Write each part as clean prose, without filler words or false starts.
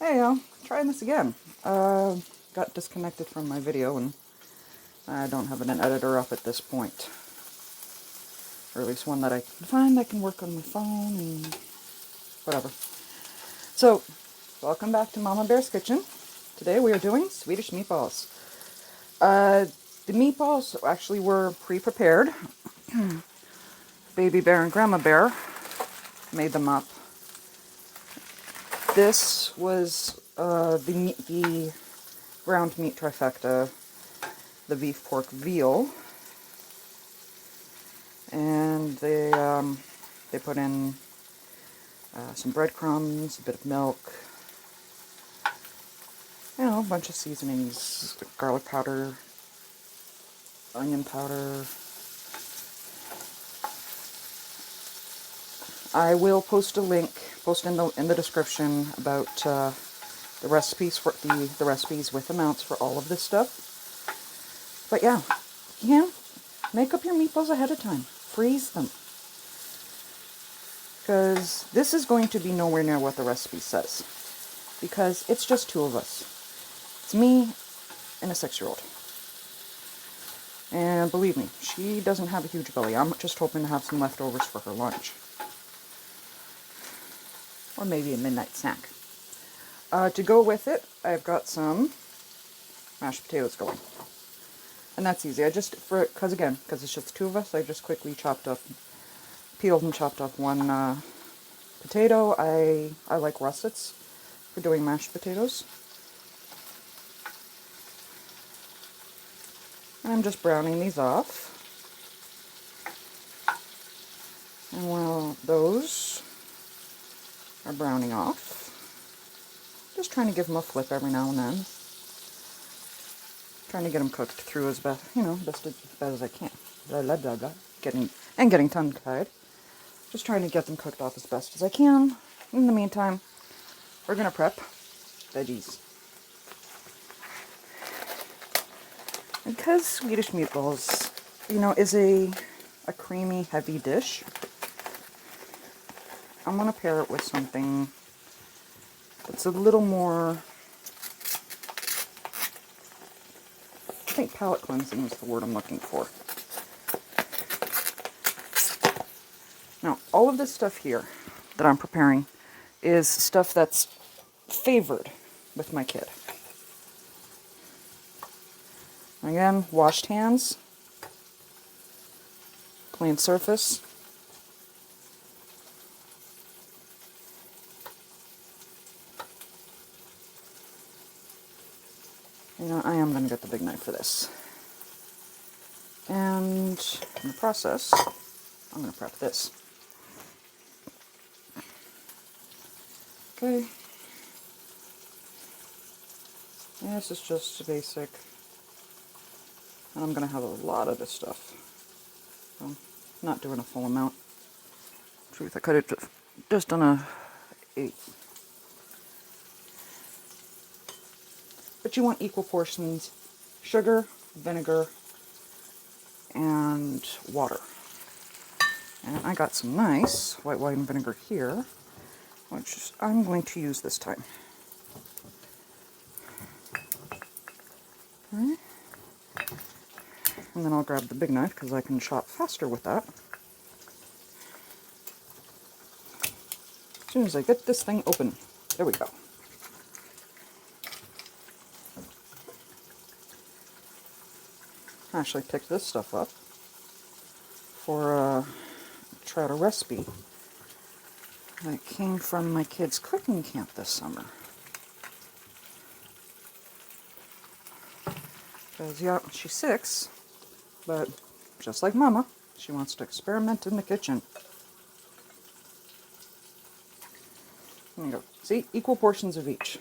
Hey, trying this again. Got disconnected from my video and I don't have an editor up at this point. Or at least one that I can find. I can work on my phone and whatever. So, welcome back to Mama Bear's Kitchen. Today we are doing Swedish meatballs. The meatballs actually were pre-prepared. Baby Bear and Grandma Bear made them up. This was the ground meat trifecta, the beef, pork, veal, and they put in some breadcrumbs, a bit of milk, a bunch of seasonings, garlic powder, onion powder. I will post a link, in the description about the recipes for the recipes with amounts for all of this stuff. But yeah, make up your meatballs ahead of time. Freeze them. Because this is going to be nowhere near what the recipe says. Because it's just two of us. It's me and a 6-year-old. And believe me, she doesn't have a huge belly. I'm just hoping to have some leftovers for her lunch. Or maybe a midnight snack. To go with it, I've got some mashed potatoes going. And that's easy. Because it's just two of us, I just quickly peeled and chopped up one potato. I like russets for doing mashed potatoes. And I'm just browning these off. And while those are browning off, just trying to give them a flip every now and then. Trying to get them cooked through as best as I can. Getting tongue-tied. Just trying to get them cooked off as best as I can. In the meantime, we're going to prep veggies. And because Swedish meatballs, is a creamy, heavy dish, I'm going to pair it with something that's a little more, I think palate cleansing is the word I'm looking for. Now, all of this stuff here that I'm preparing is stuff that's favored with my kid. Again, washed hands, clean surface. I am going to get the big knife for this. And in the process, I'm going to prep this. Okay. And this is just basic. And I'm going to have a lot of this stuff. So I'm not doing a full amount. Truth, I could have just done a 8. But you want equal portions: sugar, vinegar, and water. And I got some nice white wine vinegar here, which I'm going to use this time. Okay. And then I'll grab the big knife because I can chop faster with that. As soon as I get this thing open. There we go. I actually picked this stuff up for try out a recipe that came from my kids' cooking camp this summer. Because, yeah, she's 6, but just like Mama, she wants to experiment in the kitchen. There you go. See? Equal portions of each.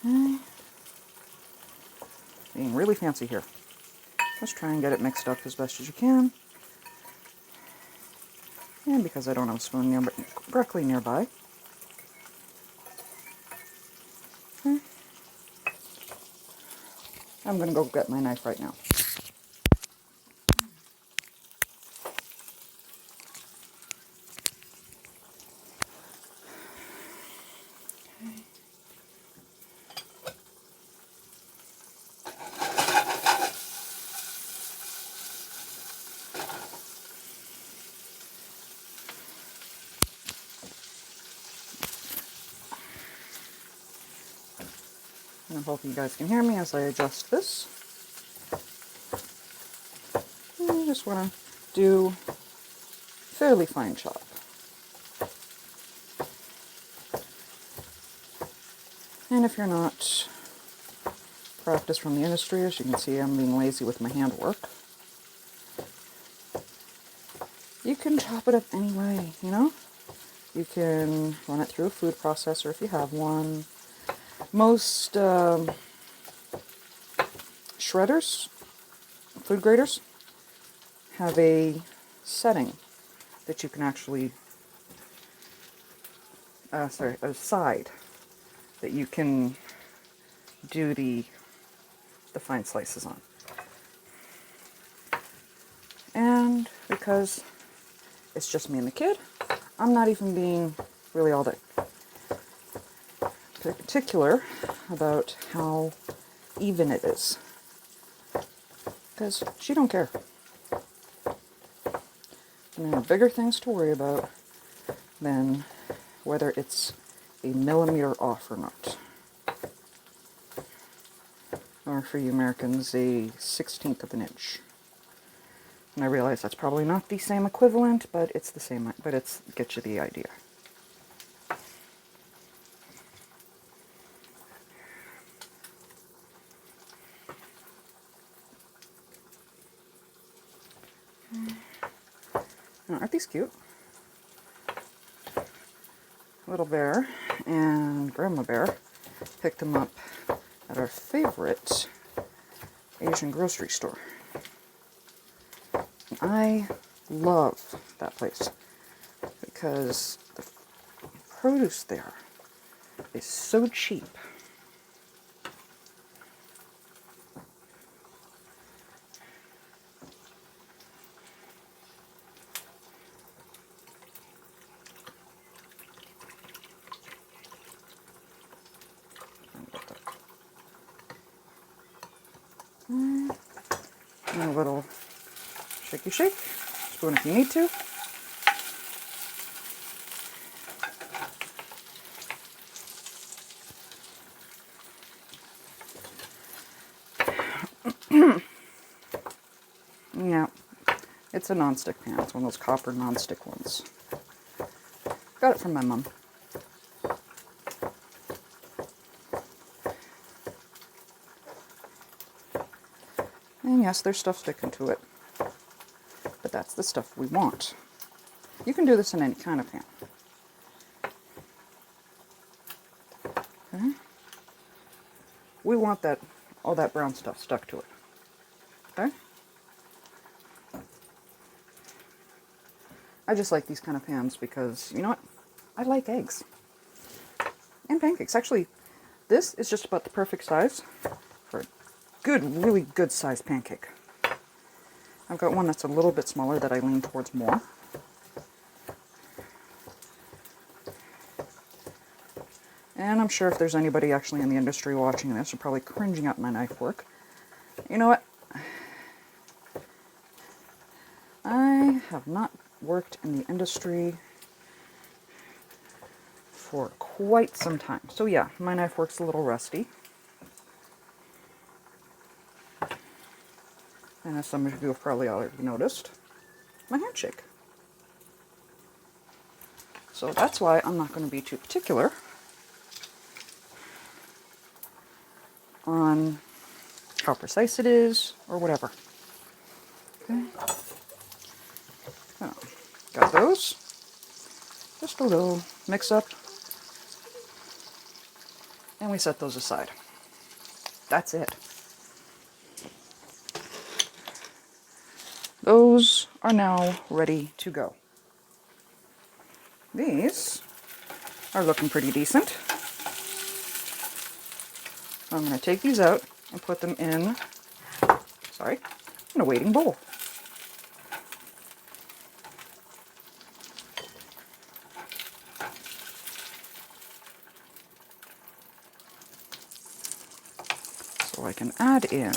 Okay. Being really fancy here. Just try and get it mixed up as best as you can. And because I don't have a spoon directly nearby. Okay. I'm going to go get my knife right now. And I hope you guys can hear me as I adjust this. And I just want to do fairly fine chop. And if you're not practiced from the industry, as you can see, I'm being lazy with my handwork. You can chop it up any way, you know? You can run it through a food processor if you have one. Most shredders, food graders, have a setting that you can actually, a side that you can do the fine slices on. And because it's just me and the kid, I'm not even being really all that particular about how even it is, because she don't care. And there are bigger things to worry about than whether it's a millimeter off or not. Or for you Americans, a 1/16 of an inch. And I realize that's probably not the same equivalent, but it's the same, but it's gets you the idea. Now, aren't these cute? Little Bear and Grandma Bear picked them up at our favorite Asian grocery store. And I love that place because the produce there is so cheap. And a little shaky shake, spoon if you need to. Yeah, it's a non-stick pan. It's one of those copper non-stick ones. Got it from my mom. And yes, there's stuff sticking to it, but that's the stuff we want. You can do this in any kind of pan. Okay. We want that, all that brown stuff stuck to it. Okay? I just like these kind of pans because, you know what? I like eggs. And pancakes. Actually, this is just about the perfect size for a good, really good sized pancake. I've got one that's a little bit smaller that I lean towards more. And I'm sure if there's anybody actually in the industry watching this, they're probably cringing at my knife work. You know what? I have not worked in the industry for quite some time. So yeah, my knife work's a little rusty. And as some of you have probably already noticed, my handshake. So that's why I'm not going to be too particular on how precise it is or whatever. Okay. Oh, got those. Just a little mix up. And we set those aside. That's it. Those are now ready to go. These are looking pretty decent. I'm going to take these out and put them in a waiting bowl. So I can add in,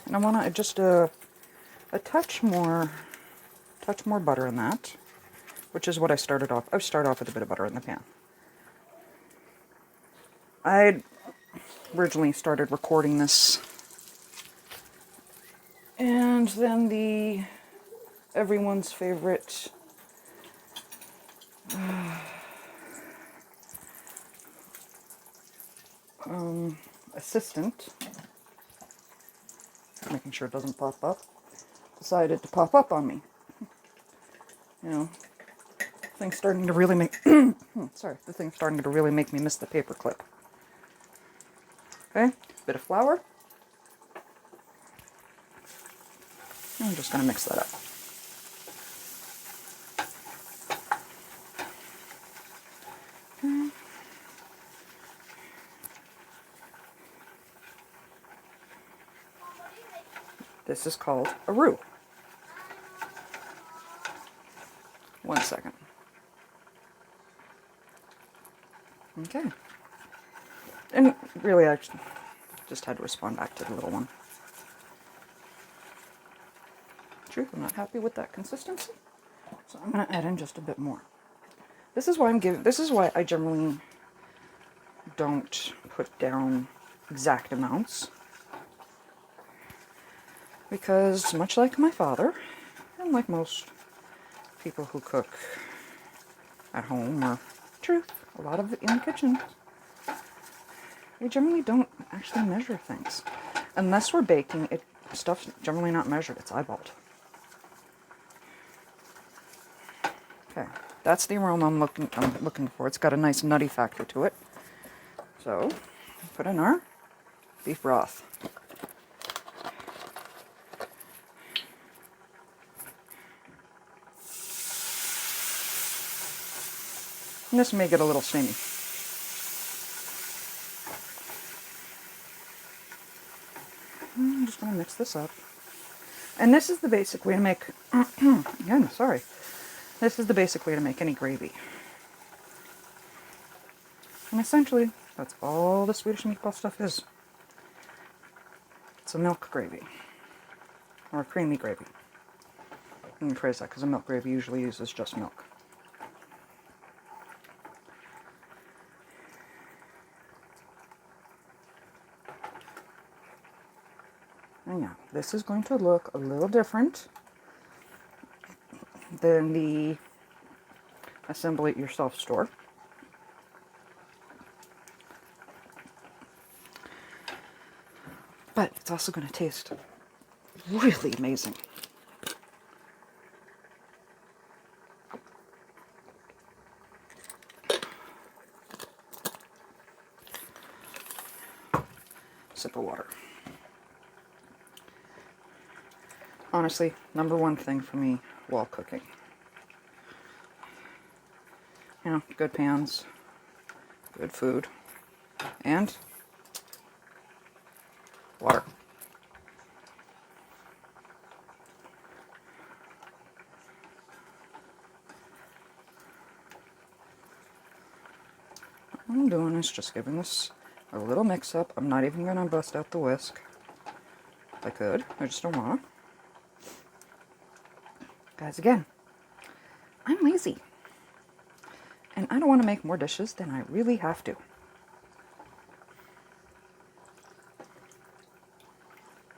and I want to just a touch more butter in that, which is what I started off. I started off with a bit of butter in the pan. originally started recording this. And then everyone's favorite assistant, making sure it doesn't pop up, decided to pop up on me. You know, thing's starting to really make, sorry, the thing's starting to really make me miss the paper clip. Okay, bit of flour. I'm just going to mix that up. Okay. This is called a roux. 1 second. Okay. And really, I just had to respond back to the little one. Truth, I'm not happy with that consistency, so I'm going to add in just a bit more. This is why I generally don't put down exact amounts, because much like my father, and like most people who cook at home, or truth, a lot of it in the kitchen, we generally don't actually measure things. Unless we're baking, stuff's generally not measured, it's eyeballed. Okay, that's the aroma I'm looking for. It's got a nice nutty factor to it. So, put in our beef broth. And this may get a little steamy. I'm just going to mix this up. And this is the basic way to make, again, sorry. This is the basic way to make any gravy. And essentially, that's all the Swedish meatball stuff is. It's a milk gravy. Or a creamy gravy. Let me phrase that, because a milk gravy usually uses just milk. And yeah, this is going to look a little different than the assemble it yourself store. But it's also going to taste really amazing. Sip of water. Honestly, number one thing for me while cooking. You know, good pans, good food, and water. What I'm doing is just giving this a little mix up. I'm not even going to bust out the whisk. If I could, I just don't want to. Guys, again, I'm lazy. And I don't want to make more dishes than I really have to.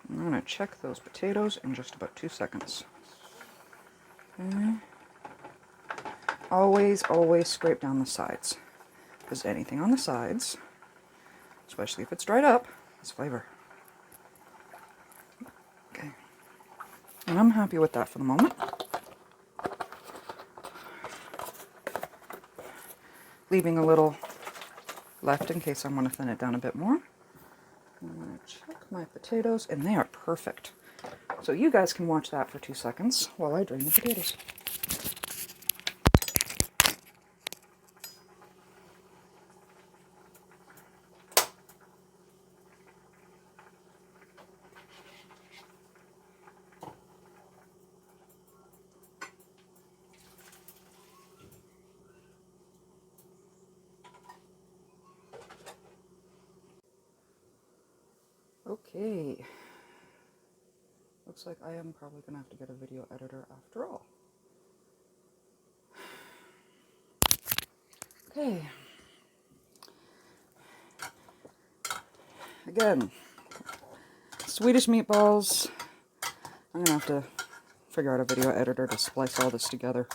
I'm going to check those potatoes in just about 2 seconds. Okay. Always, always scrape down the sides. Because anything on the sides, especially if it's dried up, has flavor. Okay. And I'm happy with that for the moment. Leaving a little left in case I want to thin it down a bit more. I'm going to check my potatoes, and they are perfect. So you guys can watch that for 2 seconds while I drain the potatoes. Okay. Looks like I am probably going to have to get a video editor after all. Okay. again, Swedish Meatballs. I'm gonna have to figure out a video editor to splice all this together,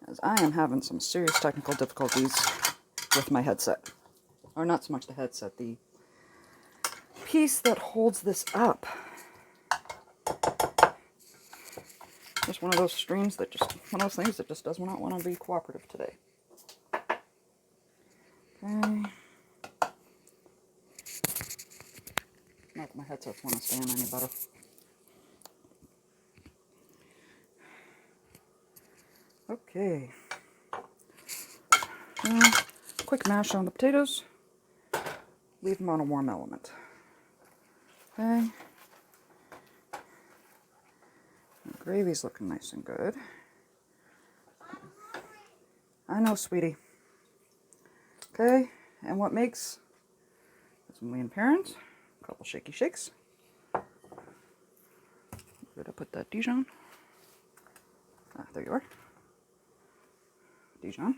as I am having some serious technical difficulties with my headset. Or not so much the headset, the piece that holds this up. Just one of those streams that just, one of those things that just does not want to be cooperative today. Okay. Not that my headsets want to stand any better. Okay. Quick mash on the potatoes. Leave them on a warm element. Okay. The gravy's looking nice and good. I know, sweetie. Okay, and what makes some lean parent? A couple shaky shakes. Where did I put that Dijon? Ah, there you are. Dijon.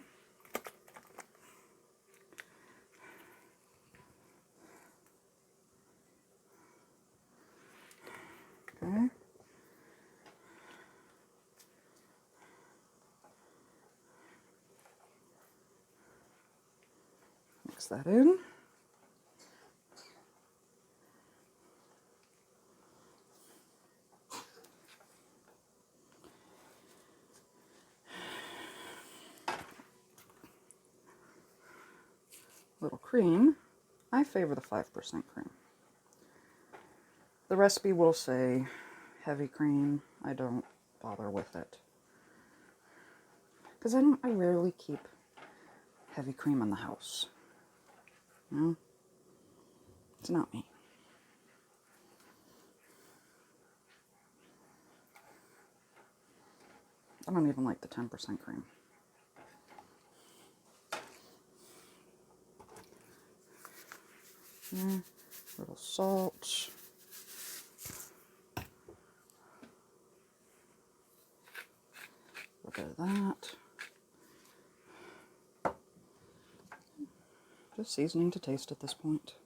Okay. Mix that in. Little cream. I favor the 5% cream. The recipe will say heavy cream. I don't bother with it, because I rarely keep heavy cream in the house. You know? It's not me. I don't even like the 10% cream. Little salt. A bit of that. Just seasoning to taste at this point.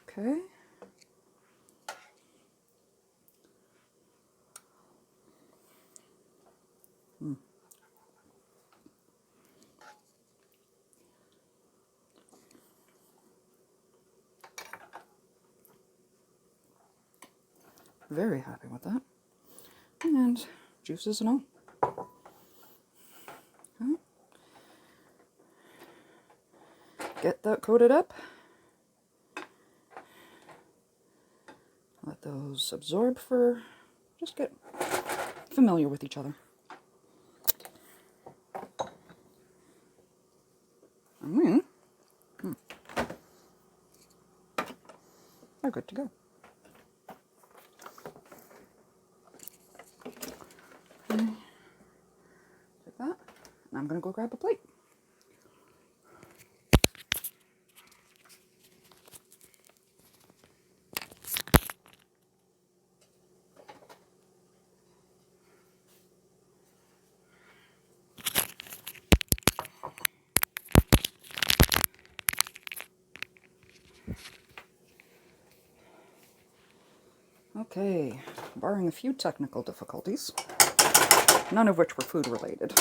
Okay. Very happy with that. And juices and all. Okay. Get that coated up. Let those absorb for, just get familiar with each other. And then, they're good to go. Okay. Like that. And I'm going to go grab a plate. Okay, barring a few technical difficulties, none of which were food related.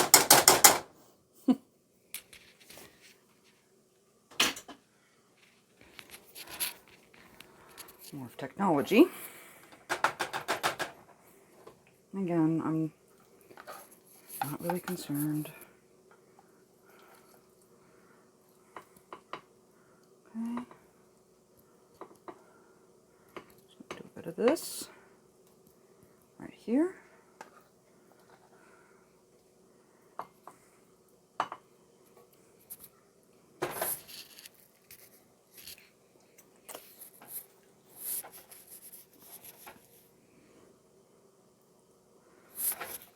More of technology. Again, I'm not really concerned. Okay. So do a bit of this right here.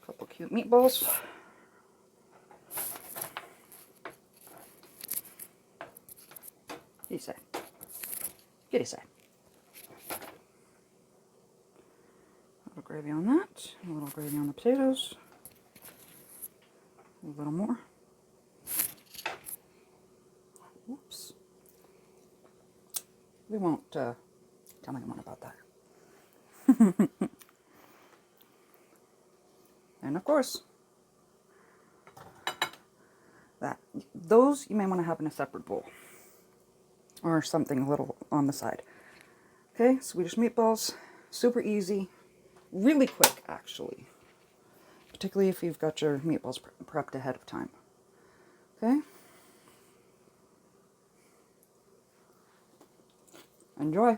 Couple cute meatballs. Kitty side. Kitty side. A little gravy on that. A little gravy on the potatoes. A little more. We won't tell anyone about that. And of course, those you may want to have in a separate bowl. Or something a little on the side. Okay, Swedish meatballs. Super easy. Really quick, actually. Particularly if you've got your meatballs prepped ahead of time. Okay? Enjoy.